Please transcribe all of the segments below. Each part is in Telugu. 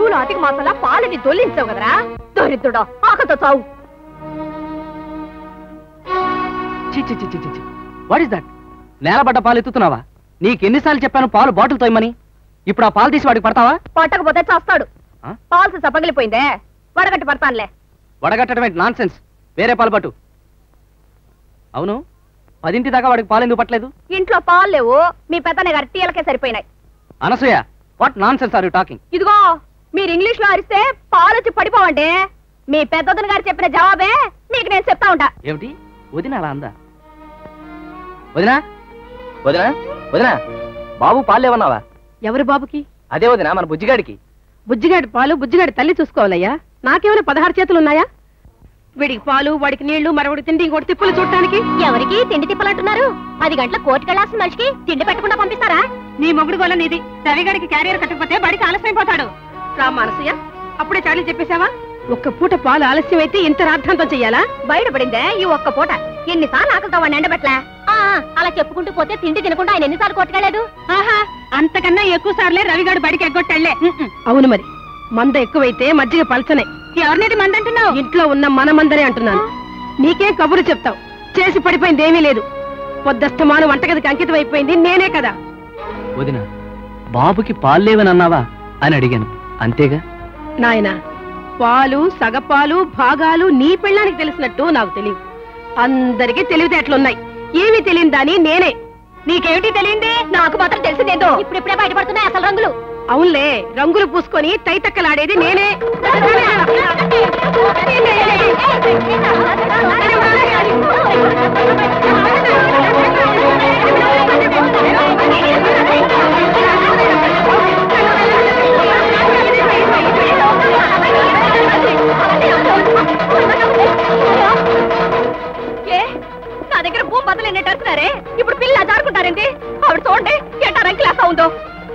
కరువులో అధిక మాసంలో పాలని దొల్లించావు కదరా దొరిద్రుడా ఆకతో చావు. What is that? నేలబడ్డ పాలు ఎత్తుతున్నావా? నీకెన్నిసార్లు చెప్పాను పాలు బాటిల్ తోయమని? ఇప్పుడు ఆ పాలు తీసి వాడికి పడతావా? పట్టకపోతే చస్తాడు. పాలు సపగిలిపోయిందే, వడగట్టి పడతానులే. వడగట్టడం ఏంటి నాన్ సెన్స్? వేరే పాలు పట్టు. అవును, 10 దాకా వాడికి పాలు ఎందుకు పట్టలేదు? ఇంట్లో పాలు లేవు, మీ పెద్దన్న గారి టీలకే సరిపోయినాయి. Anasuya, what nonsense are you talking? ఇదిగో మీరు ఇంగ్లీష్ లో అరిస్తే పాలు వచ్చి పడిపోవండి. మీ పెద్దన్న గారు చెప్పిన జవాబే మీకు నేను చెప్తా ఉంటా. ఏమిటి వదిన అలా అందా? వదినా వదినా వదినా, బాబు పాలు లేవన్నావా? ఎవరి బాబుకి? అదే వదినా, మన బుజ్జిగాడికి. బుజ్జిగాడి పాలు బుజ్జిగాడి తల్లి చూసుకోవాలయ్యా. నాకేమైనా 16 చేతులున్నాయా? వీడికి పాలు, వాడికి నీళ్లు, మరొకటి తిండి, ఇంకోటి తిప్పులు చూడటానికి. ఎవరికి తిండి తిప్పలంటున్నారు? 10 గంటల కోర్టుకెళ్లాల్సిన మనిషికి తిండి పెట్టకుండా పంపిస్తారా? నీ మొగుడు గోల నీది. రవిగాడికి క్యారియర్ కట్టకపోతే బడికి ఆలస్యమైపోతాడు. రామానసయ్య, అప్పుడే చాలీ చెప్పేశావా? ఒక్క పూట పాలు ఆలస్యం అయితే ఇంత రాద్ధాంతం చెయ్యాలా? బయటపడిందే ఈ ఒక్క పూట. ఎన్నిసార్లు ఆకలితో వాడిని ఎండబెట్టలే. అలా చెప్పుకుంటూ పోతే తిండి తినకుండా ఆయన ఎన్నిసార్లు కొట్టుకెళ్ళలేదు? ఆహా, అంతకన్నా ఎక్కువ సార్లే రవిగాడు బడికి ఎగ్గొట్టాళ్లే. అవును, మరి మంద ఎక్కువైతే మజ్జిగ పలచనే. ఎవరినేది మంద అంటున్నావు? ఇంట్లో ఉన్న మన మందరే అంటున్నాను. నీకేం కబురు చెప్తావు? చేసి పడిపోయింది ఏమీ లేదు. పొద్దస్తమాను వంటగదికి అంకితం అయిపోయింది నేనే కదా. వదిన, బాబుకి పాలు లేవని అన్నావా అని అడిగాను, అంతేగా? నాయనా, పాలు, సగపాలు, భాగాలు నీ పెళ్ళానికి తెలిసినట్టు నాకు తెలియదు. అందరికీ తెలివితేటలున్నాయి. ఏమీ తెలియని దాని నేనే. నీకేమిటి తెలియంది? నాకు మాత్రం తెలిసిందేదో ఇప్పుడిప్పుడే బయటపడుతున్నాయి అసలు రంగులు. అవునులే, రంగులు పూసుకొని తైతక్కలాడేది నేనే. నా దగ్గర భూమి బదులు ఎన్నట్టున్నారే, ఇప్పుడు పిల్ల జారుకుంటారేంటి? ఆవిడ చూడండి ఎట్టా రంకిలేస్తా ఉందో.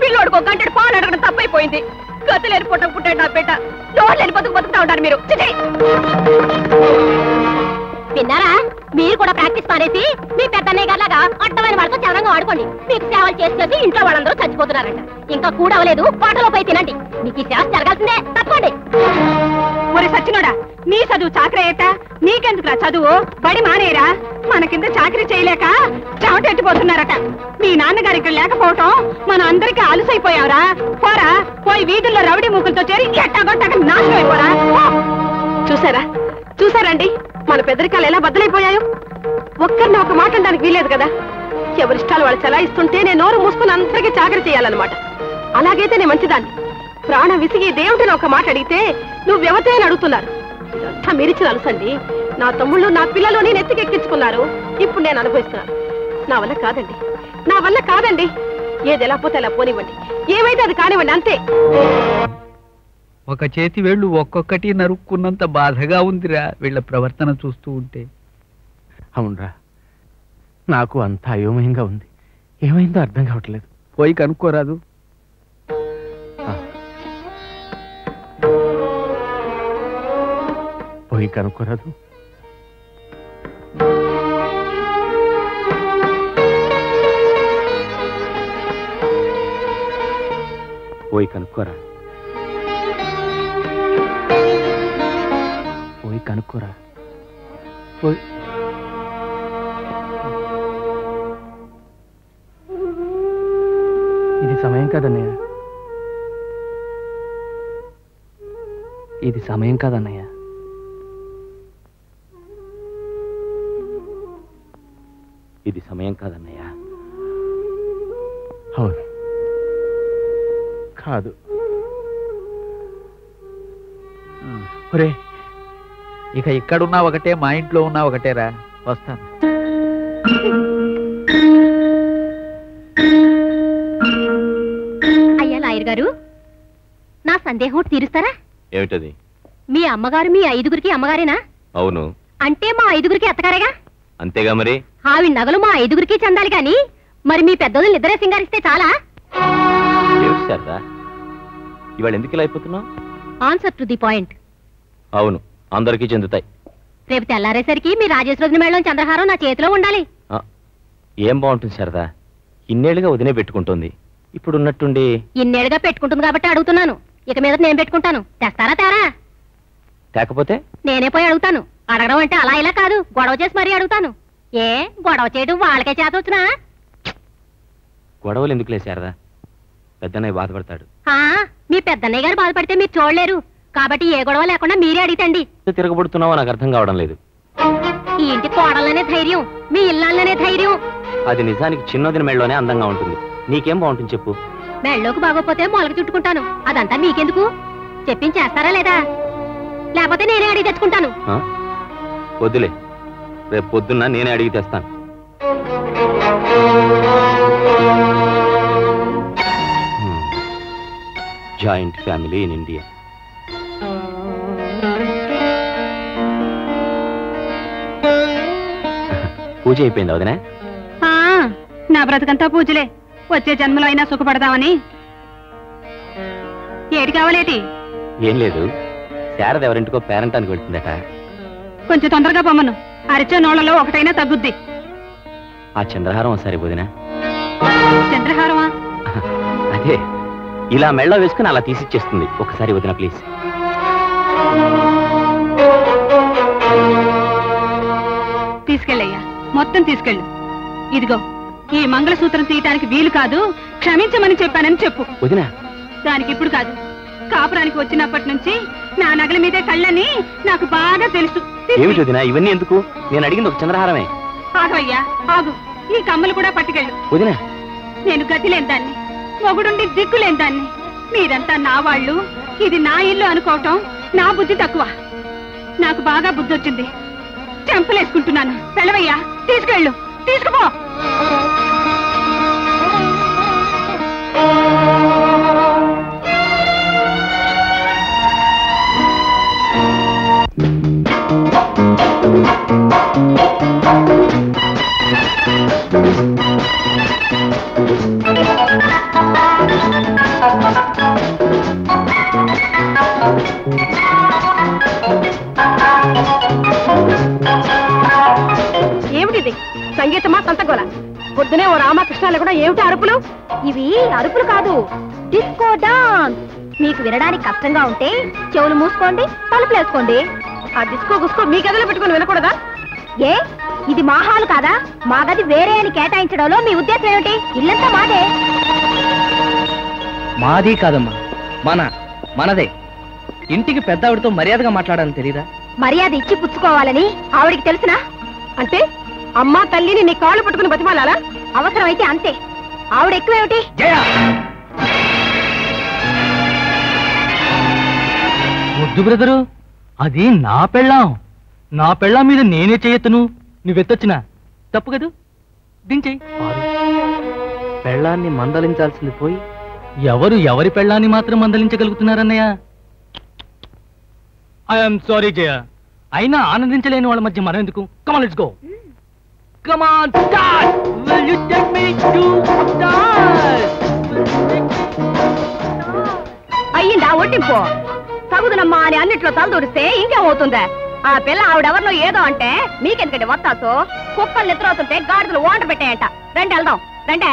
పిల్లోడికి ఒక గంటడు పాలు అడగడం తప్పైపోయింది. గతి లేని పొట్టకు పుట్టాడు నా బిడ్డ. నోరు లేని బతుకుతా ఉంటారు మీరు. విన్నారా? మీరు కూడా ప్రాక్టీస్ మానేసి మీ పెద్దన్నయ్య గారిలాగా అడ్డమైన వాళ్ళతో చదరంగా ఆడుకోండి. మీకు సేవలు చేసేసి ఇంట్లో వాళ్ళందరూ చచ్చిపోతున్నారంట. ఇంకా కూడవలేదు, పాటలో పోయి తినండి. మీకు ఈ సేవ జరగాల్సిందే, తప్పండి. ఒరే సచ్చినోడా, నీ చదువు చాకరేట, నీకెందుకురా చదువు? బడి మానేరా. మన కింద చాకరీ చేయలేక చెమటెట్టిపోతున్నారట. మీ నాన్నగారు ఇక్కడ లేకపోవటం మన అందరికీ అలుసైపోయావరా. పోరా, పోయి వీధుల్లో రౌడీ మూకులతో చేరి ఎట్టాగొట్టాక నాశనం అయిపోరా. చూసారా చూసారండి మన పెద్దరికాలు ఎలా బద్దలైపోయాయో? ఒక్కరిని ఒక మాట అనడానికి వీలేదు కదా. ఎవరిష్టాలు వాళ్ళు చలాయిస్తుంటే నేను నోరు మూసుకుని అందరికీ చాకరీ చేయాలన్నమాట. అలాగైతే నేను మంచిదాన్ని. ప్రాణం విసిగి దేవుడిని ఒక మాట అడిగితే నువ్వెవతే అని అడుగుతున్నారు. ఇదంతా మీరిచ్చిన అలుసండి. నా తమ్ముళ్ళు, నా పిల్లలు నేను ఎత్తికెక్కించుకున్నారు. ఇప్పుడు నేను అనుభవిస్తున్నాను. నా వల్ల కాదండి, నా వల్ల కాదండి. ఏది ఎలా పోతే అలా పోనివ్వండి, ఏమైతే అది కానివ్వండి, అంతే. ఒక చేతి వేళ్ళు ఒక్కొక్కటి నరుక్కున్నంత బాధగా ఉందిరా వీళ్ళ ప్రవర్తన చూస్తూ ఉంటే. అవునరా, నాకు అంత అయోమయంగా ఉంది. ఏమైందో అర్థం కావట్లేదు. పోయి కనుక్కోరాదు? పోయి కనుక్కోరాదు? పోయి కనుక్కోరా, పోయి కనుక్కోరా, పోయి. ఇది సమయం కాదన్నయ్య, ఇది సమయం కాదన్నయ్య. ఇది సమయం కాదన్నయ్య. అవును, కాదు. ఒరే, ఇక ఇక్కడున్నా ఒకటే, మా ఇంట్లో ఉన్నా ఒకటేరా. వస్తాను. అయ్యా లాయర్ గారు, నా సందేహం తీరుస్తారా? ఏమిటది? మీ అమ్మగారు మీ 5గురికి అమ్మగారేనా? అవును. అంటే మా 5గురికి అత్తగారేగా? అంతేగా మరి. ఆవిడ నగలు మా 5గురికి చెందాలి గాని మరి మీ పెద్దోళ్ళు నిద్రే సింగారిస్తే చాలా? ఏమిటి శారదా, ఇవాళ ఎందుకు ఇలా అయిపోతున్నావు? Answer to the point. అవును, అందరికీ చెందుతాయి. రేపు తెల్లారేసరికి మీ రాజేశ్వరి మేళం చంద్రహారం నా చేతిలో ఉండాలి. ఏం బాగుంటుంది శారదా, ఇన్నేళ్లుగా వదినే పెట్టుకుంటుంది. ఇప్పుడు ఉన్నట్టుండి ఇన్నేళ్లుగా పెట్టుకుంటుంది కాబట్టి అడుగుతున్నాను. ఇక మీద నేను పెట్టుకుంటాను. తెస్తారా తేరా? లేకపోతే నేనే పోయి అడుగుతాను. అడగడం అంటే అలా ఇలా కాదు, గొడవ చేసి మరీ అడుగుతాను. ఏ గొడవ చేయడం వాళ్ళకే చేత వచ్చినా? గొడవలు ఎందుకు లేశారదా? పెద్దన్నయ్య బాధపడతాడు. మీ పెద్దన్నయ్య గారు బాధపడితే మీరు చూడలేరు కాబట్టి ఏ గొడవ లేకుండా మీరే అడిగితండి. తిరగబడుతున్నావో నాకు అర్థం కావడం లేదు. ఈ ఇంటి కోడలనే ధైర్యం, మీ ఇళ్ళనే ధైర్యం. అది నిజానికి చిన్నదిన మెళ్ళలోనే అందంగా ఉంటుంది. నీకేం బాగుంటుంది చెప్పు? మెళ్ళలోకి బాగోపోతే మొలక చుట్టుకుంటాను. అదంతా మీకెందుకు? చెప్పించేస్తారా లేదా? లేకపోతే నేనే అడిగి తెచ్చుకుంటాను. వద్దులే, రేపు పొద్దున్న నేనే అడిగి తెస్తాను. Joint family in India. Puja అయిపోయింది వదినా? నా బ్రతుకంతా పూజలే. వచ్చే జన్మలో అయినా సుఖపడదామని. ఏటి కావాలేటి? ఏం లేదు, శారద ఎవరింటికో పేరంటానికి వెళ్తుందట. కొంచెం తొందరగా పొమ్మను. అరిచే నోళ్లలో ఒకటైనా తగ్గుద్ది. ఆ చంద్రహారం ఒకసారి వదినా. చంద్రహారమా? అదే, ఇలా మెళ్ళ వేసుకుని అలా తీసిచ్చేస్తుంది. ఒకసారి వదినా ప్లీజ్. తీసుకెళ్ళయ్యా, మొత్తం తీసుకెళ్ళు. ఇదిగో, ఈ మంగళసూత్రం తీయటానికి వీలు కాదు, క్షమించమని చెప్పానని చెప్పు. వదినా, దానికి ఇప్పుడు కాదు, కాపురానికి వచ్చినప్పటి నుంచి నా నగల మీదే కళ్ళని నాకు బాగా తెలుసు. ఏమిటి వదినా ఇవన్నీ ఎందుకు? నేను అడిగింది ఒక చంద్రహారమే. ఆగయ్యా ఆగు, ఈ కమ్మలు కూడా పట్టుకెళ్ళు. వదినా, నేను గతి లేని దాన్ని, మొగుడుండి దిక్కులేని దాన్ని. మీరంతా నా వాళ్ళు, ఇది నా ఇల్లు అనుకోవటం నా బుద్ధి తక్కువ. నాకు బాగా బుద్ధి వచ్చింది. చెంపలేసుకుంటున్నాను. వెళ్ళవయ్యా, తీసుకెళ్ళు, తీసుకుపో. ఏమిటిది? సంగీతమా సంతగోల? పొద్దునే ఓ రామకృష్ణాలు కూడా ఏమిటి అరుపులు? ఇవి అరుపులు కాదు, డిస్కో డాన్స్. మీకు వినడానికి కష్టంగా ఉంటే చెవులు మూసుకోండి, తలుపులేసుకోండి. ఆ డిస్కో గుస్కో మీ గదిలో పెట్టుకుని వినకూడదా? ఏ ఇది మా హాలు కాదా? మా గది వేరే అని కేటాయించడంలో మీ ఉద్దేశం ఏమిటి? ఇల్లంతా మాదే. మాది కాదమ్మా, మనదే. ఇంటికి పెద్దావిడితో మర్యాదగా మాట్లాడాలని తెలీదా? మర్యాద ఇచ్చి పుచ్చుకోవాలని ఆవిడికి తెలుసునా? అంటే అమ్మా తల్లిని నీ కాళ్ళు పట్టుకుని బతిమాలాలా? అవసరమైతే అంతే. ఆవిడ ఎక్కువేమిటి? వద్దు బ్రదరు, అది నా పెళ్ళాం మీద నేనే చేయొత్తును. నువ్వెత్తొచ్చినా తప్పు కదూ, దించేయి. పెళ్ళాన్ని మందలించాల్సింది పోయి ఎవరి పెళ్ళాన్ని మాత్రం మందలించగలుగుతున్నారన్నయ్య? ఐఎమ్ సారీ జయ, అయినా ఆనందించలేని వాళ్ళ మధ్య మనం ఎందుకు? Come on let's go. Come on start. Will you take me to dance? అయ్యిందా ఒట్టింపు? తగుదనమ్మా అని అన్నిట్లో తలదూరిస్తే ఇంకేమవుతుందా? ఆ పిల్ల ఆవిడెవరిలో ఏదో అంటే మీకెందుకంటే వత్తాసు. కుక్కలు నిద్రవుతుంటే గాడిదలు ఓంట పెట్టాయంట. రండి వెళ్దాం, రండే.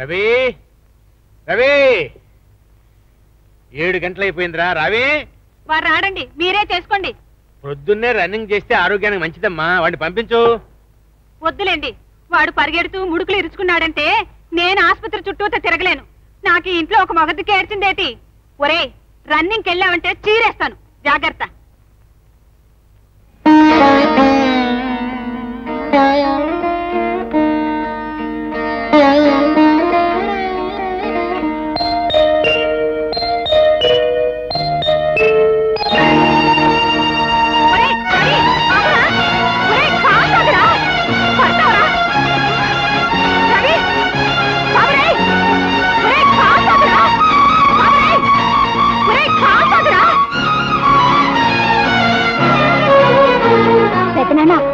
రవి, రవి, 7 గంటలైపోయిందిరా. రావి, వారు రాడండి, మీరే చేసుకోండి. పొద్దున్నే రన్నింగ్ చేస్తే ఆరోగ్యానికి మంచిదమ్మా. వాడిని పంపించు. వద్దులేండి, వాడు పరిగెడుతూ ముడుకులు ఇరుచుకున్నాడంటే నేను ఆసుపత్రి చుట్టూతో తిరగలేను. నాకు ఈ ఇంట్లో ఒక మగదికి ఏడ్చిందేటి. ఒరే, రన్నింగ్కి వెళ్ళావంటే చీరేస్తాను, జాగ్రత్త.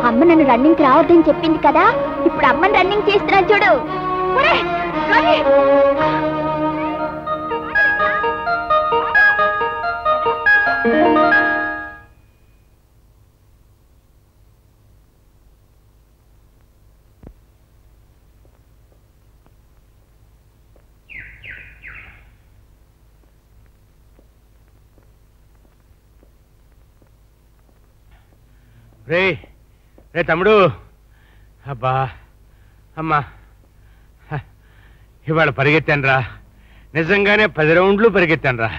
అమ్మ నన్ను రన్నింగ్ రావద్దని చెప్పింది కదా, ఇప్పుడు అమ్మని రన్నింగ్ చేస్తున్నా చూడు. రే రే తమ్ముడు, అబ్బా అమ్మా, ఇవాళ పరిగెత్తాను రా, నిజంగానే 10 రౌండ్లు పరిగెత్తాను రా.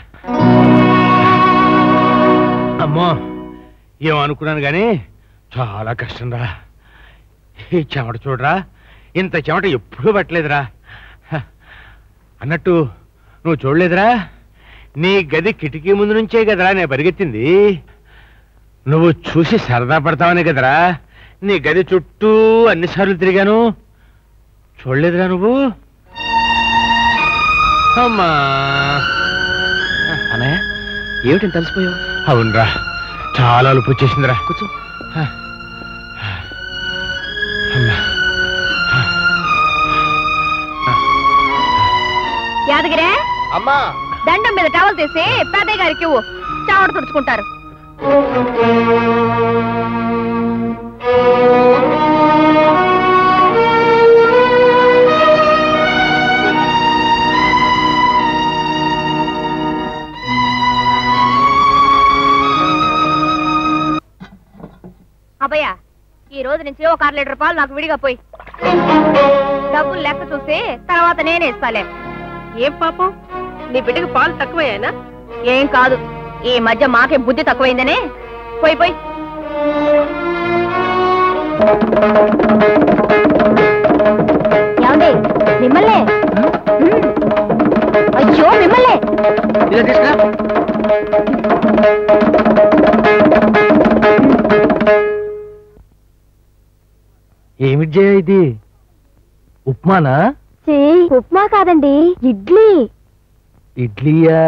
అమ్మో, ఏమనుకున్నాను కానీ చాలా కష్టం రా. ఈ చెమట చూడరా, ఇంత చెమట ఎప్పుడూ పట్టలేదురా. అన్నట్టు నువ్వు చూడలేదురా, నీ గది కిటికీ ముందు నుంచే కదరా నేను పరిగెత్తింది. నువ్వు చూసి సరదా పడతావనే కదరా నీ గది చుట్టూ అన్నిసార్లు తిరిగాను. చూడలేదురా నువ్వు? అమ్మా అన్నయ్య, ఏమిటి తెలిసిపోయావు? అవునరా, చాలా అలుపు వచ్చేసిందిరా. కూర్చో. యాదగిరే, అమ్మా, దండం మీద టవల్ తీసి పెద్దయ్య గారికి ఇవ్వు, చావడ తుడుచుకుంటారు. అబ్బయ్య, ఈ రోజు నుంచి ఒక 1/2 లీటర్ పాలు నాకు విడిగా పోయి. డబ్బులు లెక్క చూసి తర్వాత నేనే ఇస్తాలే. ఏం పాపం, నీ బిడ్డకి పాలు తక్కువయ్యానా? ఏం కాదు, ఈ మధ్య మాకే బుద్ధి తక్కువైందనే. పోయి పోయి. ఏమండి, మిమ్మల్నే? అయ్యో మిమ్మల్నే. ఏమిటి జయ ఇది? ఉప్మానా? ఉప్మా కాదండి, ఇడ్లీ. ఇడ్లీయా?